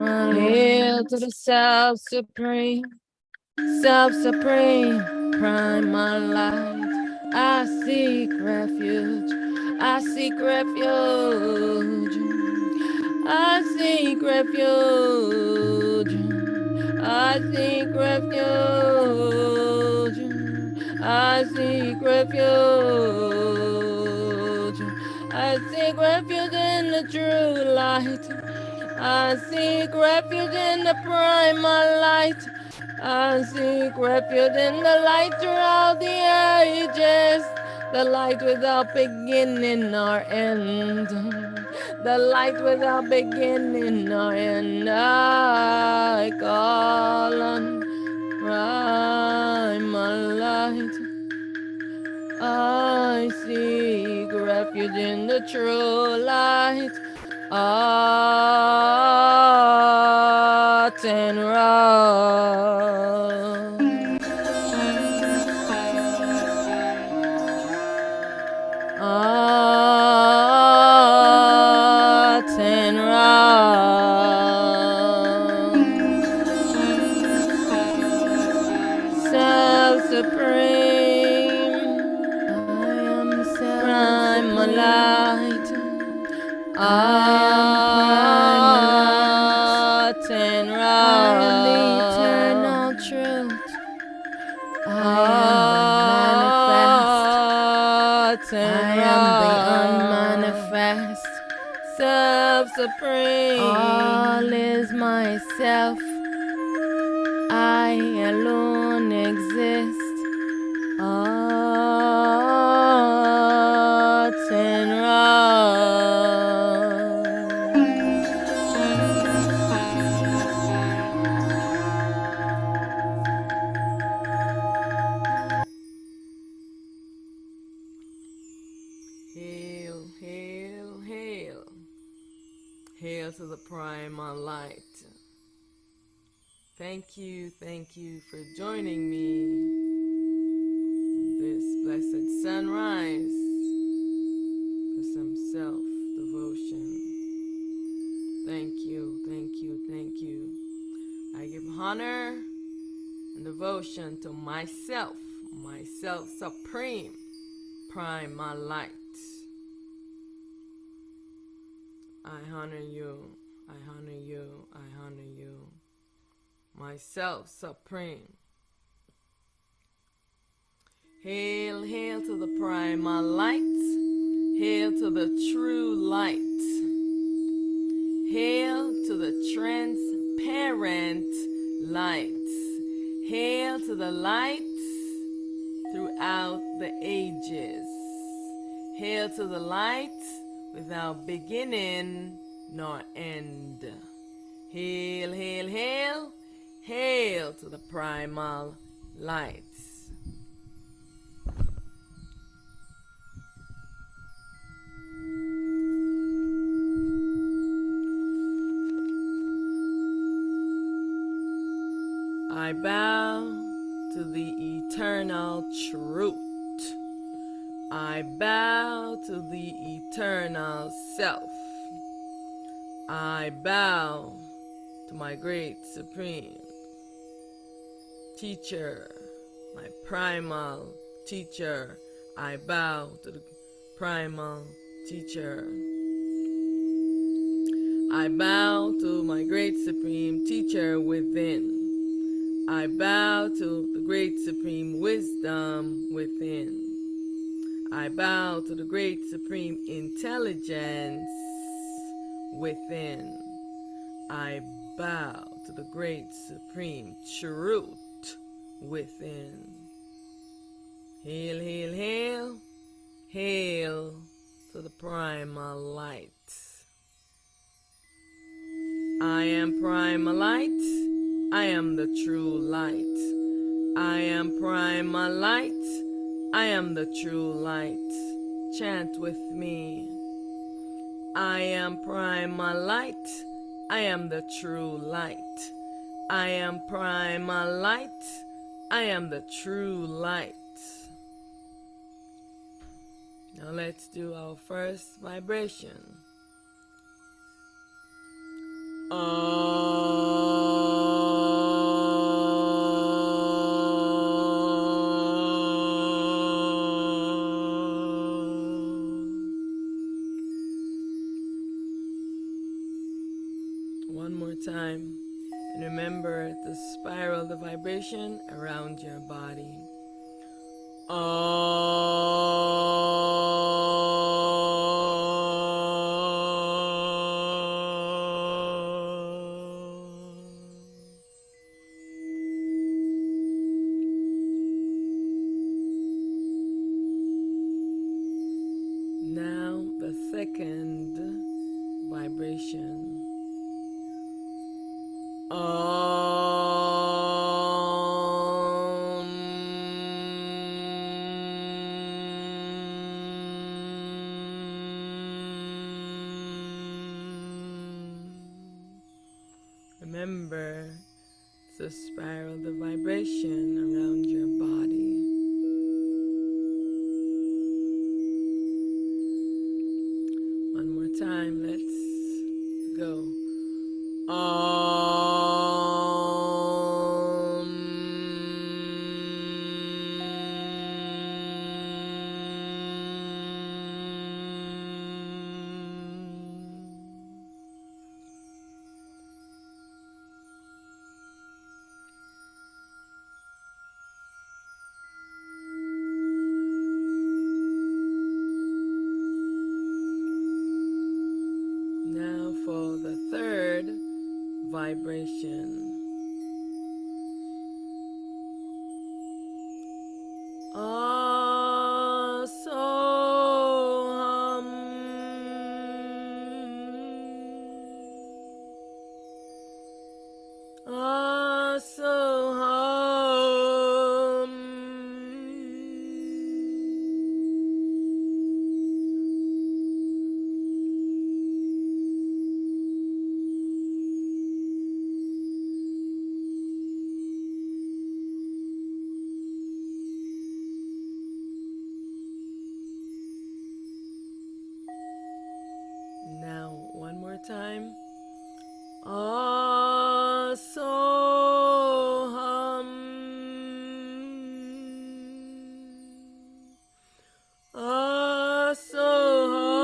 Hail to the self-supreme, primal light. I seek refuge, I seek refuge, I seek refuge, I seek refuge, I seek refuge, I seek refuge in the true light. I seek refuge in the primal light. I seek refuge in the light throughout the ages. The light without beginning or end. The light without beginning or end. I call on primal light. I seek refuge in the true light. Aten Self-supreme, I am primal light. Aten I am the eternal truth. I am the unmanifest. Self-supreme. All is myself. I alone exist. Aten Hail, hail, hail. Hail to the primal light. Thank you for joining me this blessed sunrise for some self-devotion. Thank you. I give honor and devotion to myself supreme, primal light. I honor you. Myself supreme. Hail, hail to the primal light. Hail to the true light. Hail to the transparent light. Hail to the light throughout the ages. Hail to the light without beginning nor end. Hail, hail, hail. Hail to the primal light. I bow to the eternal truth. I bow to the eternal self. I bow to my great supreme teacher, my primal teacher. I bow to the primal teacher. I bow to my great supreme teacher within. I bow to the great supreme wisdom within. I bow to the great supreme intelligence within. I bow to the great supreme truth within. Hail, hail, hail. Hail to the primal light. I am primal light. I am the true light. I am primal light. I am the true light. Chant with me. I am primal light. I am the true light. I am primal light. I am the true light. Now let's do our first vibration. time. And remember to spiral the vibration around your body. Now the second vibration. Remember to spiral the vibration around your body. One more time, let's go. Now for the third vibration. Soham. Soham. Now, one more time. Soham. Soham.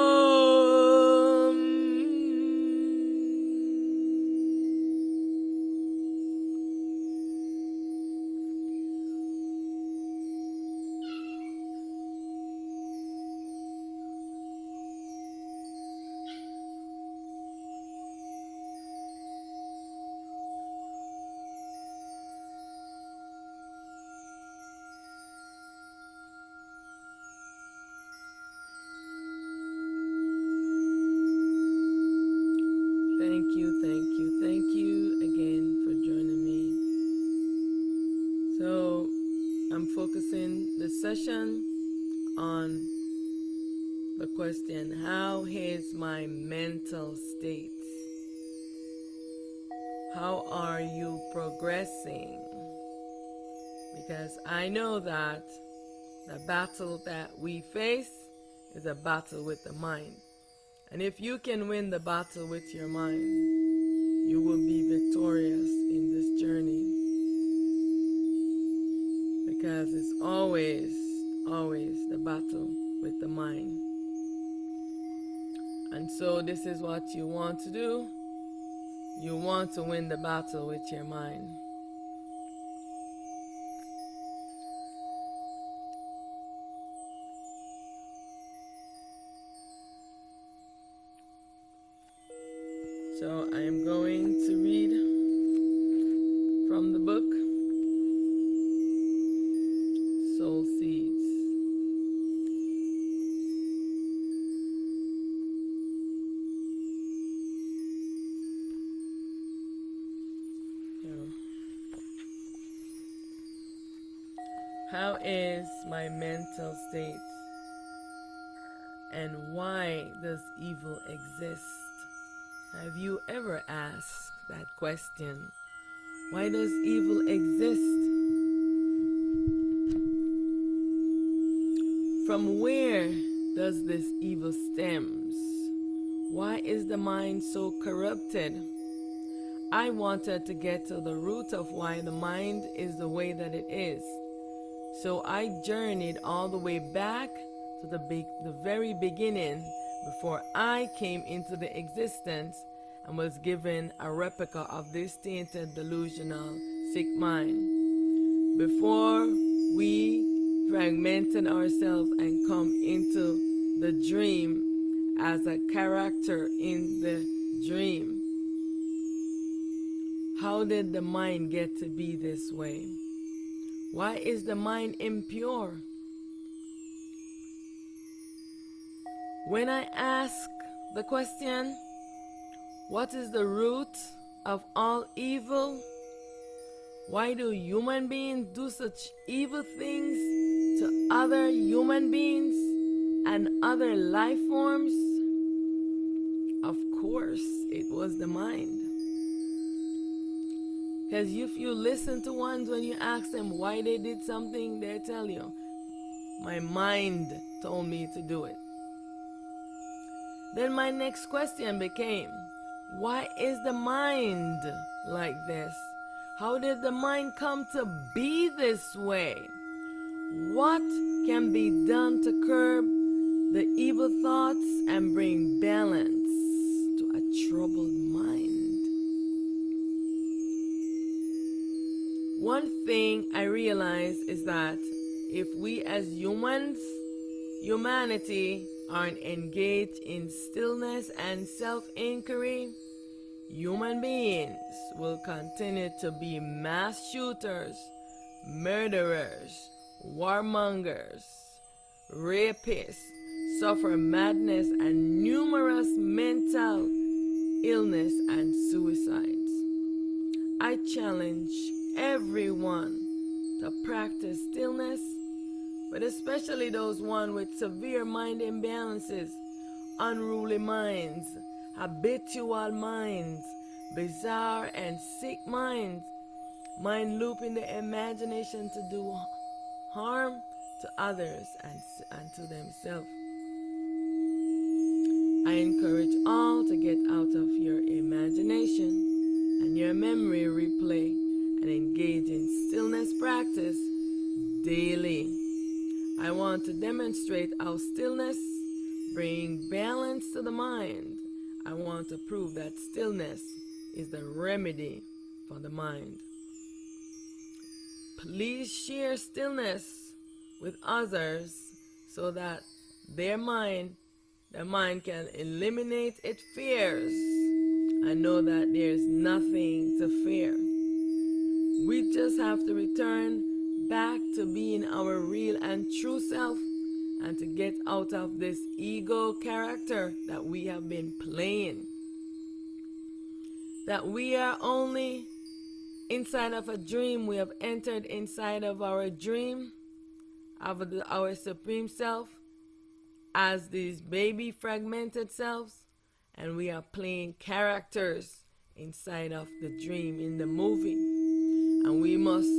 Thank you again for joining me. So, I'm focusing this session on the question, how is my mental state? How are you progressing? Because I know that the battle that we face is a battle with the mind. And if you can win the battle with your mind, you will be victorious in this journey. Because it's always the battle with the mind. And so this is what you want to do. You want to win the battle with your mind. So I am going to read from the book Soul Seeds. How is my mental state? And why does evil exist? Have you ever asked that question? Why does evil exist? From where does this evil stems? Why is the mind so corrupted? I wanted to get to the root of why the mind is the way that it is. So I journeyed all the way back to the very beginning before I came into the existence, and was given a replica of this tainted, delusional, sick mind. Before we fragmented ourselves and come into the dream as a character in the dream, how did the mind get to be this way? Why is the mind impure? When I ask the question, what is the root of all evil? Why do human beings do such evil things to other human beings and other life forms? Of course, it was the mind. Because if you listen to ones when you ask them why they did something, they tell you, my mind told me to do it. Then my next question became, why is the mind like this? How did the mind come to be this way? What can be done to curb the evil thoughts and bring balance to a troubled mind? One thing I realize is that if we as humans, humanity, aren't engaged in stillness and self-inquiry, human beings will continue to be mass shooters, murderers, warmongers, rapists, suffer madness and numerous mental illness and suicides. I challenge everyone to practice stillness, but especially those one with severe mind imbalances, unruly minds, habitual minds, bizarre and sick minds, mind looping the imagination to do harm to others and to themselves. I encourage all to get out of your imagination and your memory replay and engage in stillness practice daily. I want to demonstrate how stillness brings balance to the mind. I want to prove that stillness is the remedy for the mind. Please share stillness with others so that the mind can eliminate its fears and know that there's nothing to fear. We just have to return back to being our real and true self and to get out of this ego character that we have been playing. That we are only inside of a dream. We have entered inside of our dream of our supreme self as these baby fragmented selves, and we are playing characters inside of the dream in the movie. And we must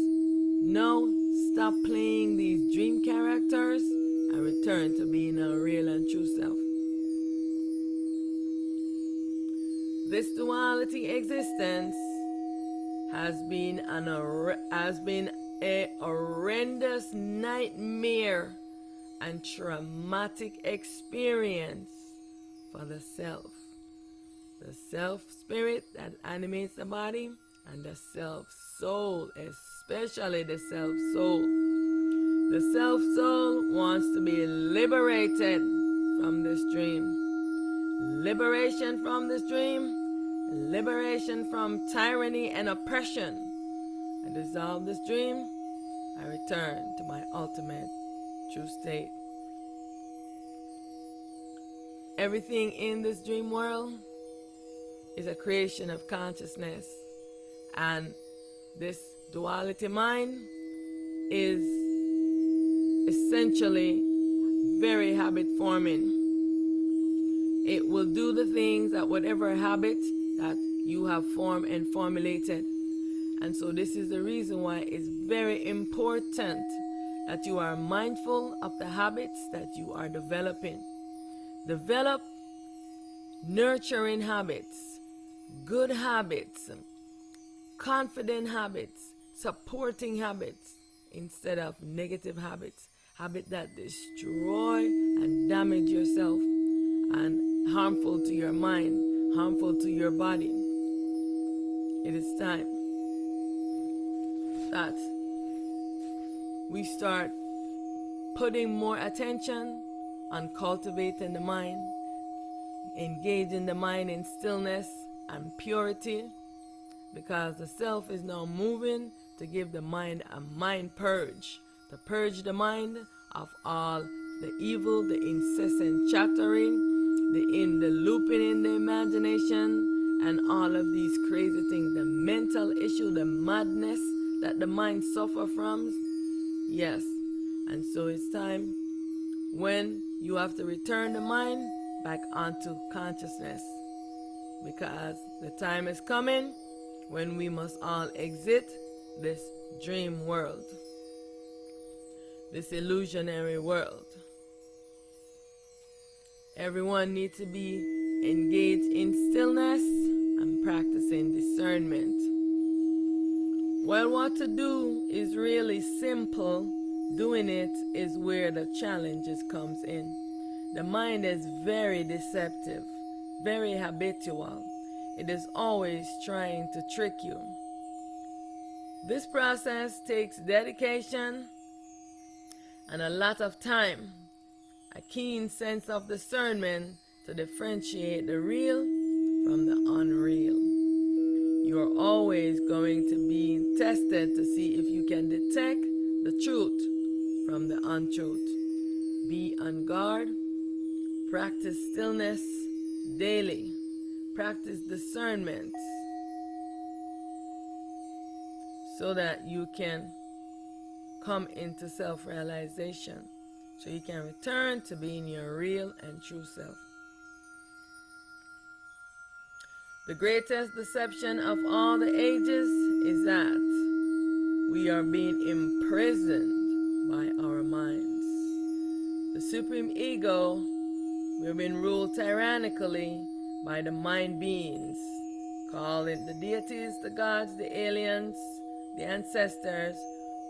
now stop playing these dream characters and return to being our real and true self. This duality existence has been a horrendous nightmare and traumatic experience for the self. The self spirit that animates the body and the self soul, especially the self soul. The self soul wants to be liberated from this dream. Liberation from this dream, liberation from tyranny and oppression. I dissolve this dream, I return to my ultimate true state. Everything in this dream world is a creation of consciousness, and this duality mind is essentially very habit forming. It will do the things that whatever habit that you have formed and formulated. And so this is the reason why it's very important that you are mindful of the habits that you are developing. Develop nurturing habits, good habits, confident habits, supporting habits instead of negative habits, habits that destroy and damage yourself and harmful to your mind. harmful to your body. It is time that we start putting more attention on cultivating the mind, engaging the mind in stillness and purity, because the self is now moving to give the mind a mind purge, to purge the mind of all the evil, the incessant chattering, the looping in the imagination, and all of these crazy things, the mental issue, the madness that the mind suffer from. Yes, and so it's time when you have to return the mind back onto consciousness, because the time is coming when we must all exit this dream world, this illusionary world. Everyone needs to be engaged in stillness and practicing discernment. Well, what to do is really simple. Doing it is where the challenges comes in. The mind is very deceptive, very habitual. It is always trying to trick you. This process takes dedication and a lot of time, a keen sense of discernment to differentiate the real from the unreal. You are always going to be tested to see if you can detect the truth from the untruth. Be on guard. Practice stillness daily. Practice discernment so that you can come into self-realization, so you can return to being your real and true self. The greatest deception of all the ages is that we are being imprisoned by our minds. The supreme ego, we've been ruled tyrannically by the mind beings, call it the deities, the gods, the aliens, the ancestors,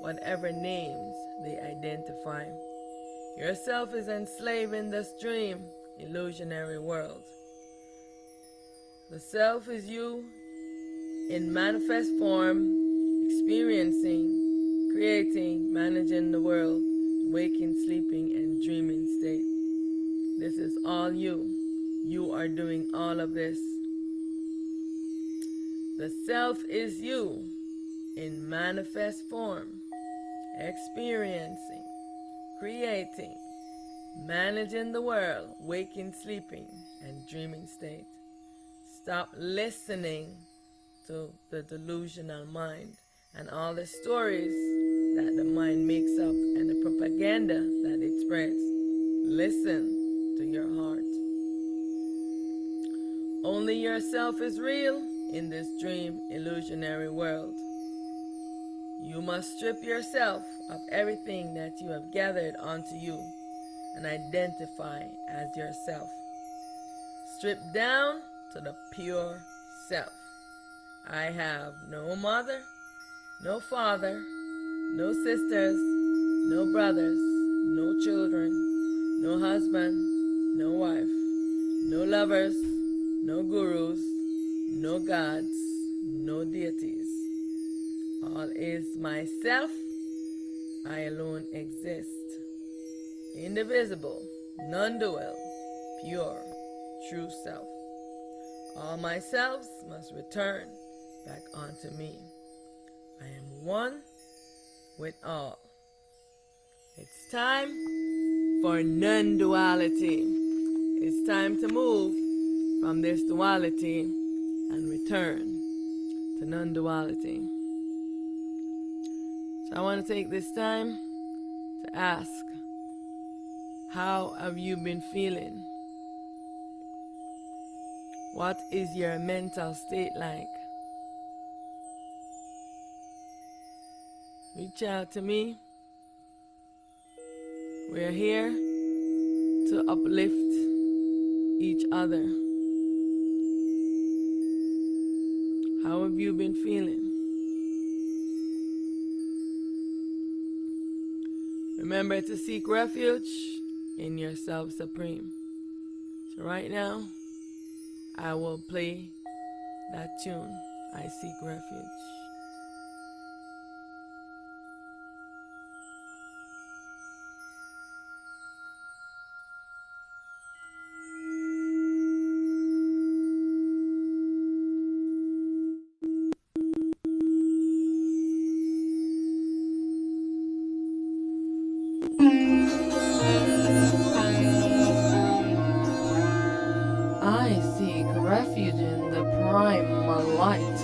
whatever names they identify. Yourself is enslaved in this dream, illusionary world. The self is you in manifest form, experiencing, creating, managing the world, waking, sleeping, and dreaming state. This is all you. You are doing all of this. The self is you in manifest form, experiencing, creating, managing the world, waking, sleeping, and dreaming state. Stop listening to the delusional mind and all the stories that the mind makes up and the propaganda that it spreads. Listen to your heart. Only yourself is real in this dream illusionary world. You must strip yourself of everything that you have gathered onto you and identify as yourself. Strip down to the pure self. I have no mother, no father, no sisters, no brothers, no children, no husband, no wife, no lovers, no gurus, no gods, no deities. All is myself. I alone exist. Indivisible, non-dual, pure, true self. All my selves must return back onto me. I am one with all. It's time for non-duality. It's time to move from this duality and return to non-duality. So I want to take this time to ask, how have you been feeling? What is your mental state like? Reach out to me. We're here to uplift each other. How have you been feeling? Remember to seek refuge in yourself supreme. So right now, I will play that tune, I Seek Refuge. I seek refuge in the primal light.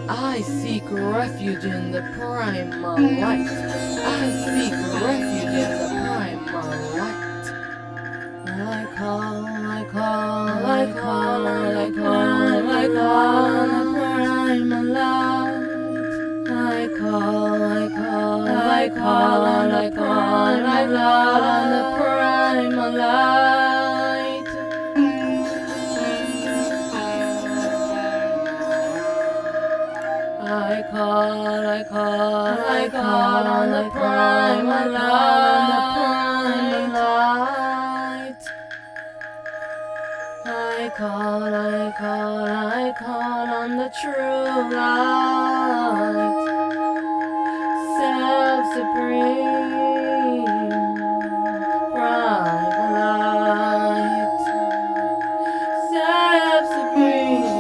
I seek refuge in the primal light. I seek refuge in the primal light. I call, I call, I call, I call, I call the primal light. I call, I call, I call, I call, I call on the primal light. I call, I call, I call on the primal light. I call, I call, I call on the true light. Self supreme, primal light. Self supreme.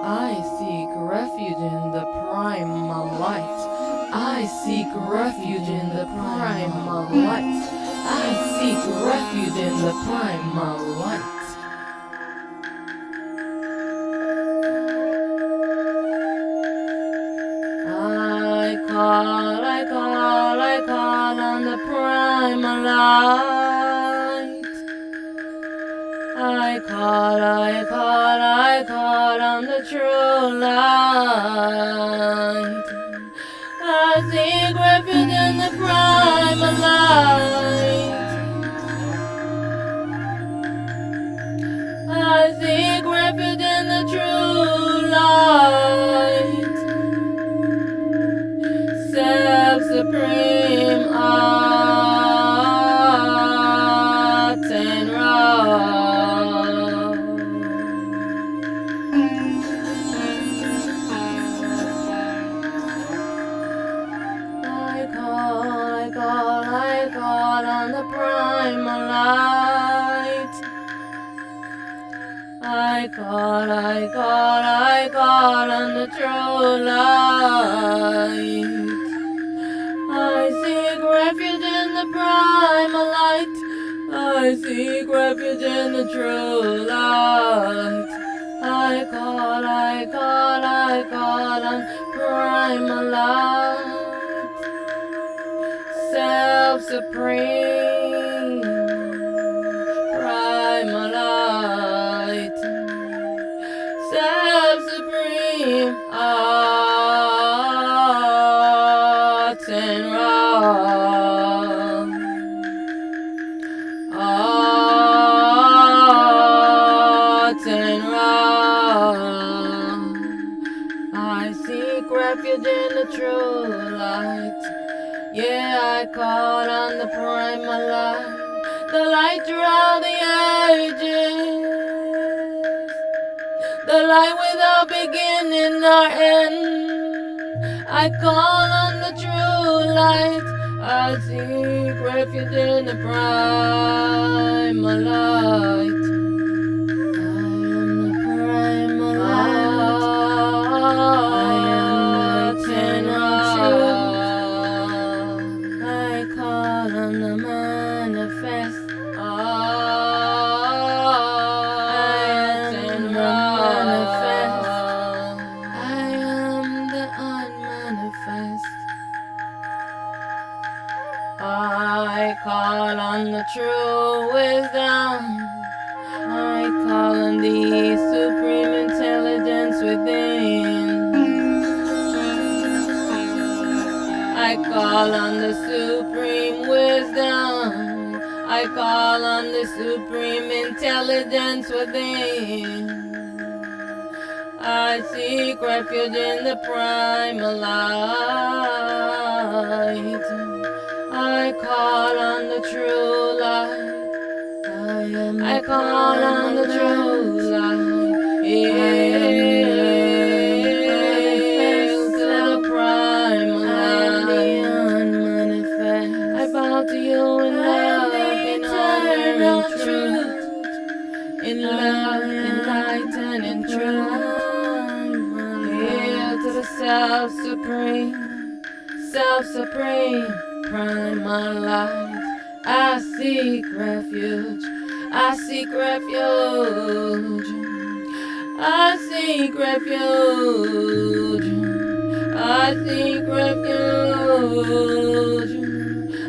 I seek refuge in the primal light. I seek refuge in the primal light. I seek refuge in the primal light. I call, I call, I call on the primal light. I call, I call, I call on the true light. I seek refuge in the primal light. I seek refuge in the true light. Self-supreme Aten I call on the primal light. I call on the true light. I seek refuge in the primal light. I seek refuge in the true light. I call on primal light. Self-supreme, primal light. Self-supreme, Aten Aten I seek refuge in the true light. Yeah, I call on the primal light, the light throughout the ages, the light without beginning or end. I call on the true light. I seek refuge in the primal light. I am the primal light. I am the eternal truth. I call on the manifest. I am the manifest. I am the unmanifest. I call on the true wisdom. I call on the supreme intelligence within. I call on the supreme wisdom. I call on the supreme intelligence within. I seek refuge in the primal light. I call on the true light. I I call on the true light. Hail to the primal light. I bow to you in love, in honor, in truth, in love, in light, and in truth. Hail to the self-supreme, primal light. I seek refuge, I seek refuge, I seek refuge, I seek refuge,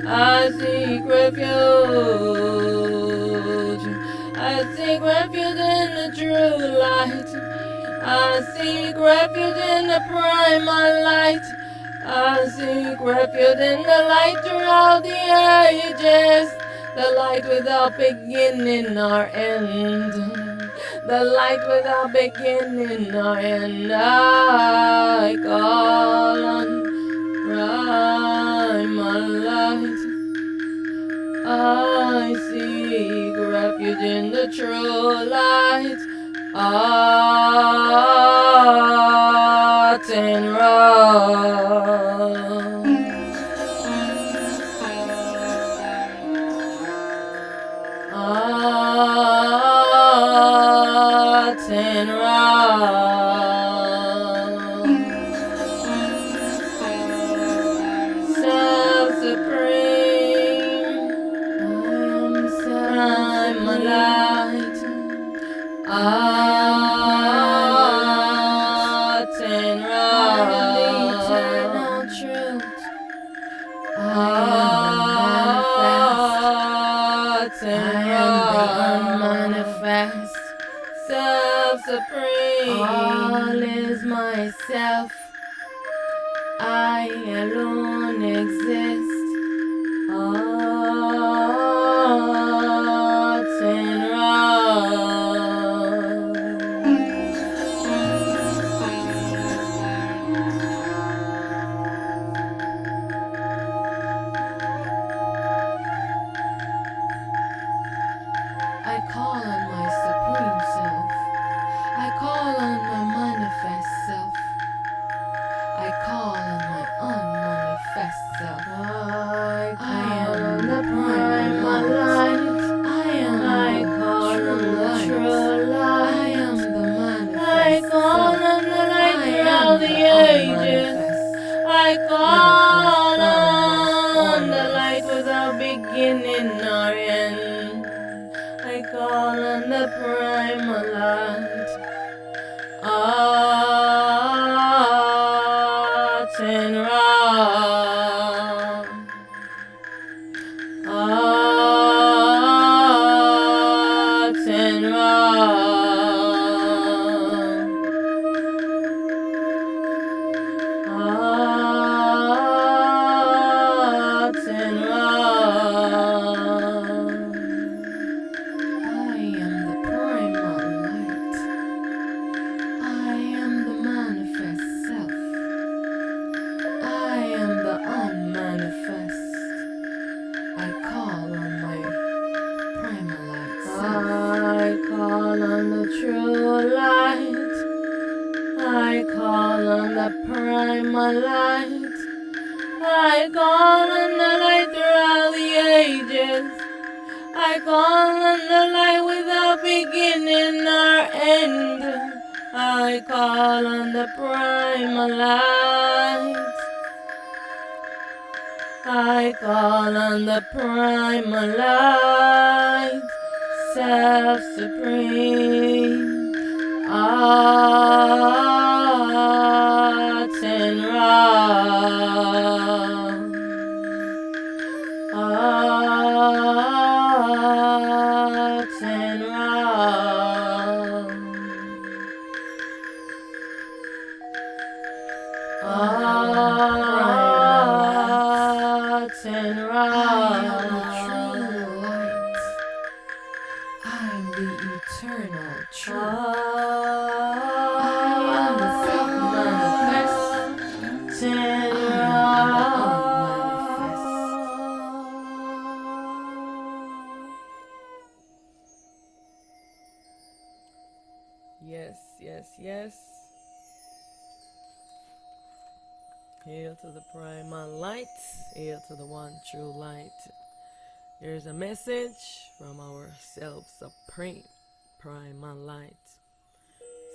I seek refuge, I seek refuge in the true light. I seek refuge in the primal light. I seek refuge in the light throughout the ages. The light without beginning or end. The light without beginning or end. I call on primal light. I seek refuge in the true light. Aten Self-supreme, primal light. Aten eternal truth. I am the unmanifest, self-supreme. All is myself. I alone exist. Aten I call on my supreme self. I call on my manifest self. I call on my unmanifest self. I am the primal light. I call on the true light. I am the manifest. I call on the light throughout the ages. I call on the light without beginning or end. I call on the primal light. Aten Aten Aten I am the primal light. I am the manifest self. I am the unmanifest. I call on my primal light self. I call on the true light. I call on the primal light. I call on the light throughout the ages. I call on the light without beginning or end. I call on the primal light. I call on the primal light. Self-supreme. Aten Aten Aten true light. I'm the eternal truth. I am the self-manifest. yes, yes, yes. Hail to the primal light. Hail to the one true light. Here's a message from our self-supreme primal light.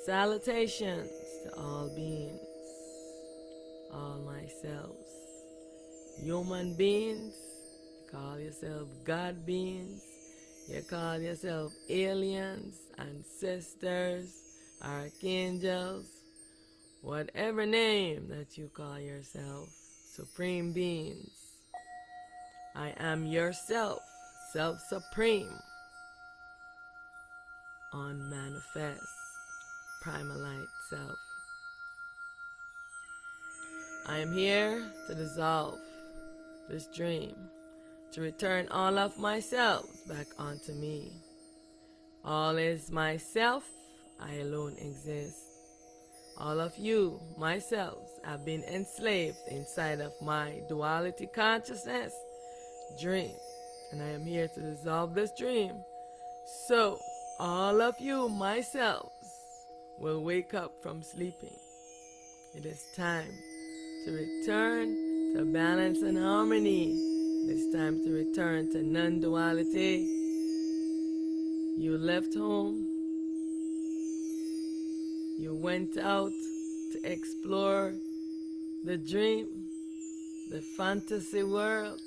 Salutations to all beings, all myself. Human beings, you call yourself God beings, you call yourself aliens, ancestors, archangels, whatever name that you call yourself, supreme beings. I am yourself, self-supreme, unmanifest, primal light self. I am here to dissolve this dream, to return all of myself back onto me. All is myself, I alone exist. All of you, myselves, have been enslaved inside of my duality consciousness dream, and I am here to dissolve this dream. So, all of you, myselves, will wake up from sleeping. It is time to return to balance and harmony. It is time to return to non-duality. You left home. You went out to explore the dream, the fantasy world.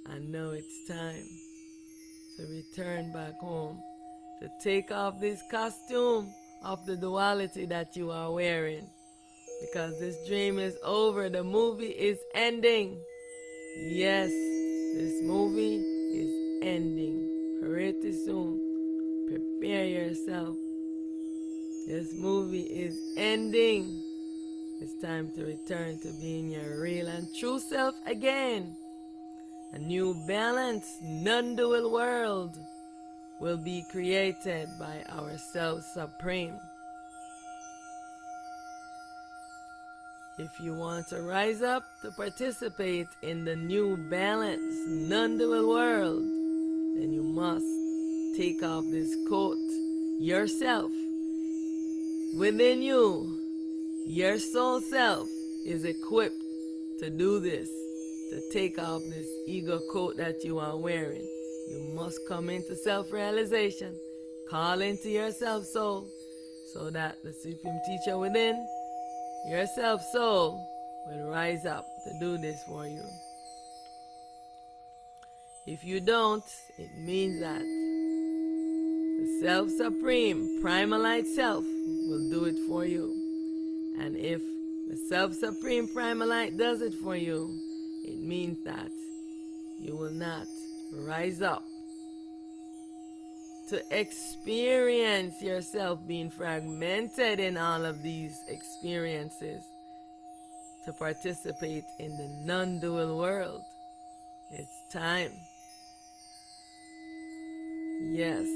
And now it's time to return back home, to take off this costume of the duality that you are wearing. Because this dream is over. The movie is ending. Yes, this movie is ending pretty soon. Prepare yourself. This movie is ending. It's time to return to being your real and true self again. A new balanced, non-dual world will be created by ourselves supreme. If you want to rise up to participate in the new balanced, non-dual world, then you must take off this coat yourself. Within you, your soul self is equipped to do this, to take off this ego coat that you are wearing. You must come into self-realization, call into your self-soul, so that the Supreme Teacher within, your self-soul, will rise up to do this for you. If you don't, it means that the Self-Supreme, Primal Light Self, will do it for you. And if the Self-Supreme Primal Light does it for you, it means that you will not rise up to experience yourself being fragmented in all of these experiences, to participate in the non-dual world. It's time. Yes.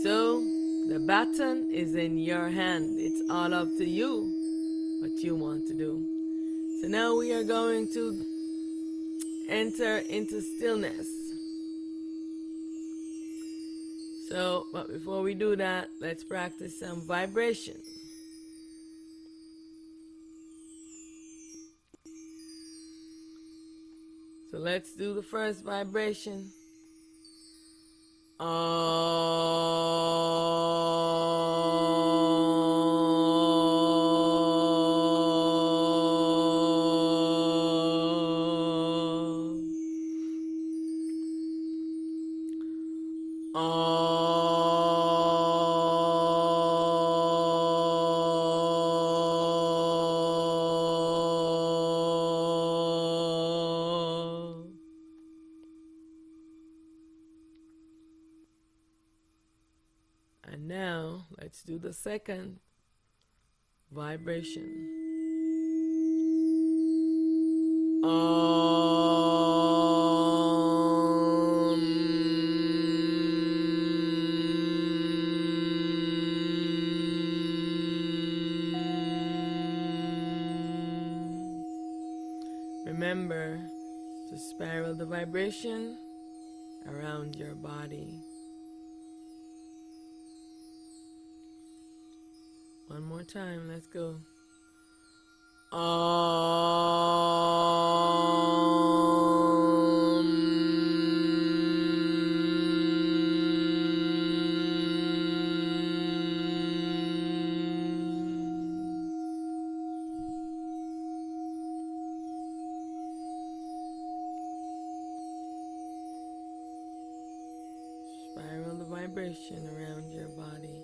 So, the baton is in your hand. It's all up to you what you want to do. So now we are going to enter into stillness. So, but before we do that, let's practice some vibration. So let's do the first vibration. And now let's do the second vibration. Remember to spiral the vibration around your body. One more time, let's go. Spiral the vibration around your body.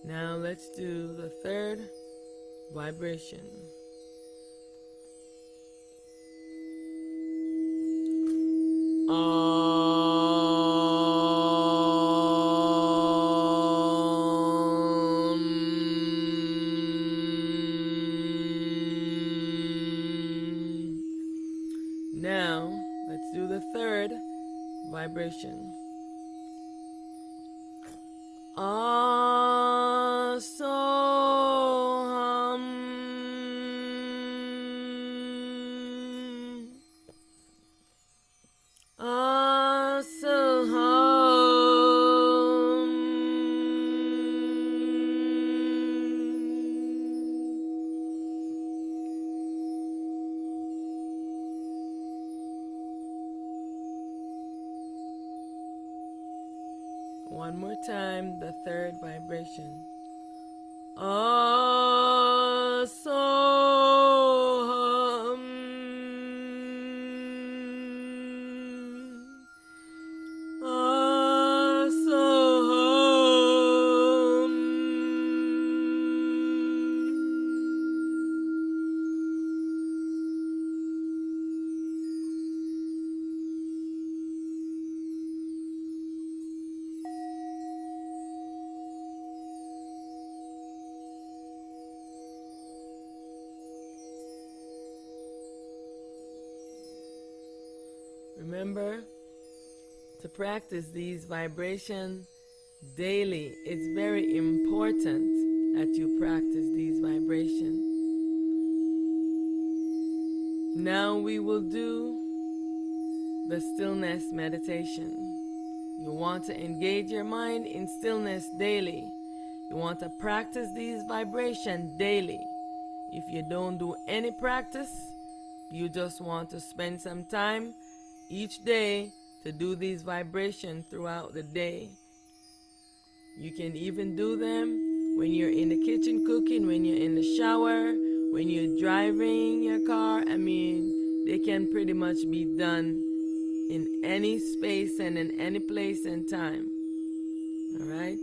Now let's do the third vibration. Now let's do the third vibration. One more time, the third vibration. Remember to practice these vibrations daily. It's very important that you practice these vibrations. Now we will do the stillness meditation. You want to engage your mind in stillness daily. You want to practice these vibrations daily. If you don't do any practice, you just want to spend some time each day to do these vibrations throughout the day. You can even do them when you're in the kitchen cooking, when you're in the shower, when you're driving your car. I mean, they can pretty much be done in any space and in any place and time. All right?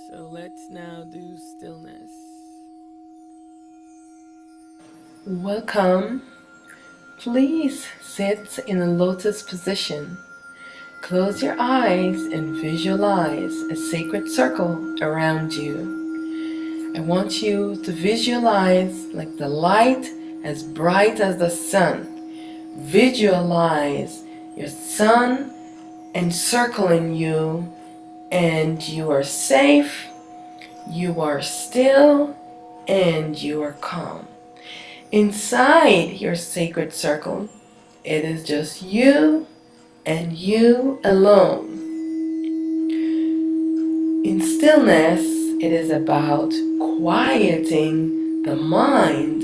So let's now do stillness. Welcome. Please sit in a lotus position. Close your eyes and visualize a sacred circle around you. I want you to visualize like the light as bright as the sun. Visualize your sun encircling you, and you are safe, you are still, and you are calm. Inside your sacred circle, it is just you and you alone. In stillness, it is about quieting the mind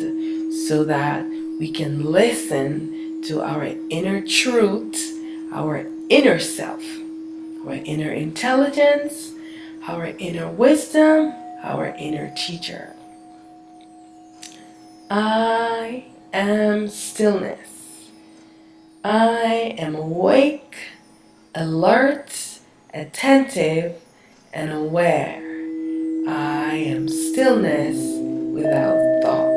so that we can listen to our inner truth, our inner self, our inner intelligence, our inner wisdom, our inner teacher. I am stillness. I am awake, alert, attentive, and aware. I am stillness without thoughts.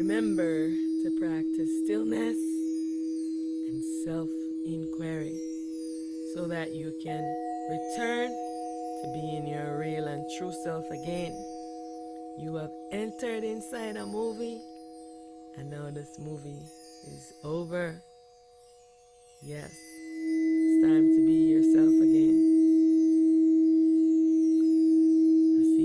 Remember to practice stillness and self-inquiry so that you can return to being your real and true self again. You have entered inside a movie, and now this movie is over. Yes, it's time to